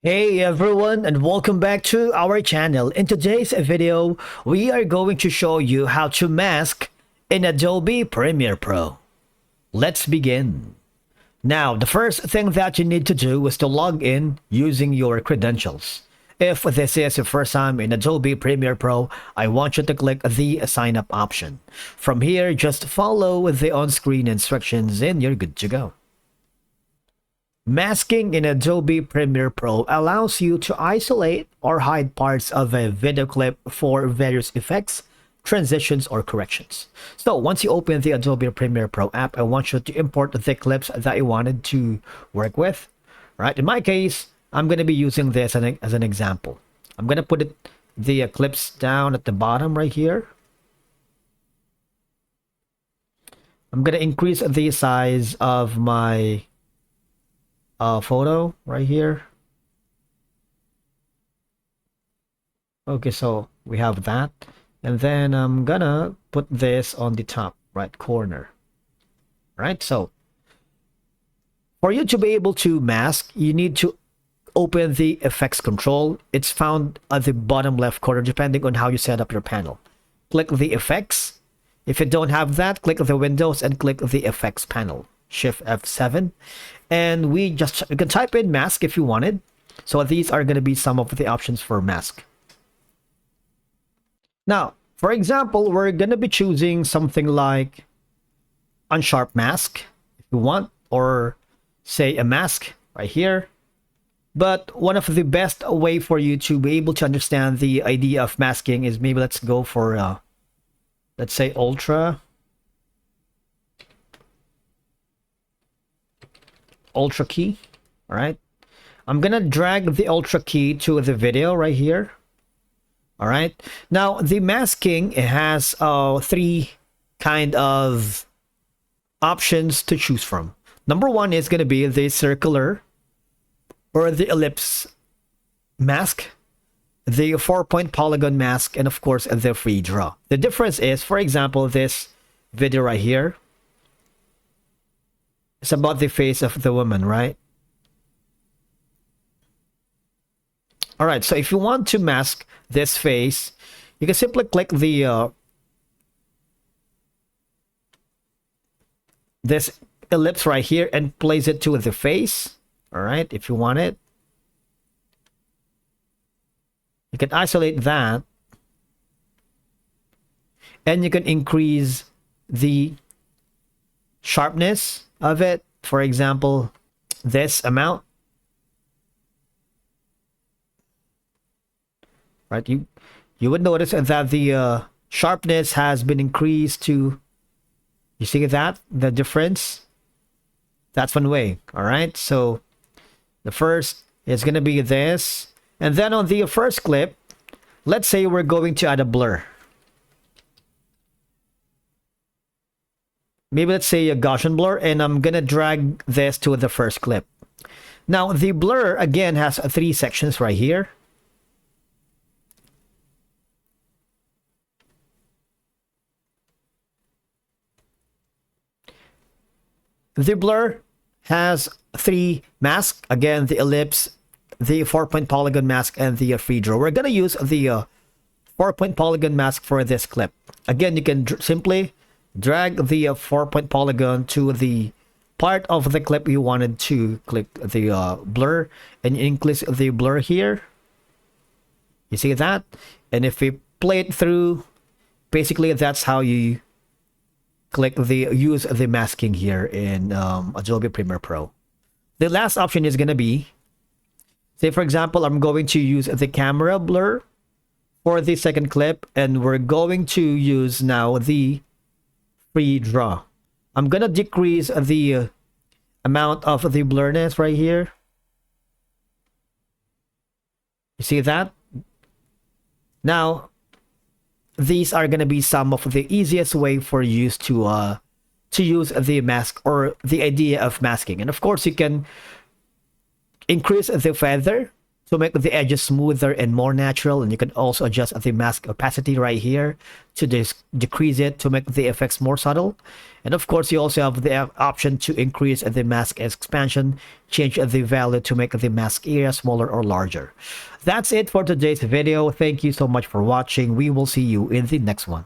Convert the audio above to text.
Hey everyone, and welcome back to our channel. In today's video, we are going to show you how to mask in Adobe Premiere Pro. Let's begin. Now, the first thing that you need to do is to log in using your credentials. If this is your first time in Adobe Premiere Pro, I want you to click the sign up option. From here, just follow the on-screen instructions and you're good to go. Masking in Adobe Premiere Pro allows you to isolate or hide parts of a video clip for various effects, transitions, or corrections. So once you open the Adobe Premiere Pro app, I want you to import the clips that you wanted to work with. Right? In my case, I'm going to be using this as an example. I'm going to put the clips down at the bottom right here. I'm going to increase the size of my photo right here. Okay, so we have that, and then I'm gonna put this on the top right corner. Right, so for you to be able to mask, you need to open the effects control. It's found at the bottom left corner depending on how you set up your panel. Click the effects. If you don't have that, click the windows and click the effects panel. Shift F7, and you can type in mask if you wanted. So these are going to be some of the options for mask. Now, for example, we're going to be choosing something like unsharp mask if you want, or say a mask right here. But one of the best way for you to be able to understand the idea of masking is maybe let's go for let's say ultra key. All right, I'm gonna drag the ultra key to the video right here. All right, now the masking, it has three kind of options to choose from. Number one is going to be the circular or the ellipse mask, the 4-point polygon mask, and of course the free draw. The difference is, for example, this video right here, it's about the face of the woman, right? All right, so if you want to mask this face, you can simply click the this ellipse right here and place it to the face. All right, if you want it, you can isolate that, and you can increase the sharpness of it. For example, this amount. Right, you would notice that the sharpness has been increased to, you see that, the difference? That's one way. All right, so the first is going to be this, and then on the first clip, let's say we're going to add a blur. Maybe let's say a Gaussian blur, and I'm gonna drag this to the first clip. Now the blur again has three sections right here. The blur has three masks. Again, the ellipse, the 4-point polygon mask, and the free draw. We're gonna use the 4-point polygon mask for this clip. Again, you can simply drag the 4-point polygon to the part of the clip you wanted to click the blur, and increase the blur here. You see that? And if we play it through, basically that's how you use the masking here in Adobe Premiere Pro. The last option is going to be, say for example, I'm going to use the camera blur for the second clip, and we're going to use now the free draw. I'm going to decrease the amount of the blurriness right here. You see that? Now, these are going to be some of the easiest way for you to use the mask, or the idea of masking. And of course, you can increase the feather to make the edges smoother and more natural. And you can also adjust the mask opacity right here to decrease it to make the effects more subtle. And of course, you also have the option to increase the mask expansion, change the value to make the mask area smaller or larger. That's it for today's video. Thank you so much for watching. We will see you in the next one.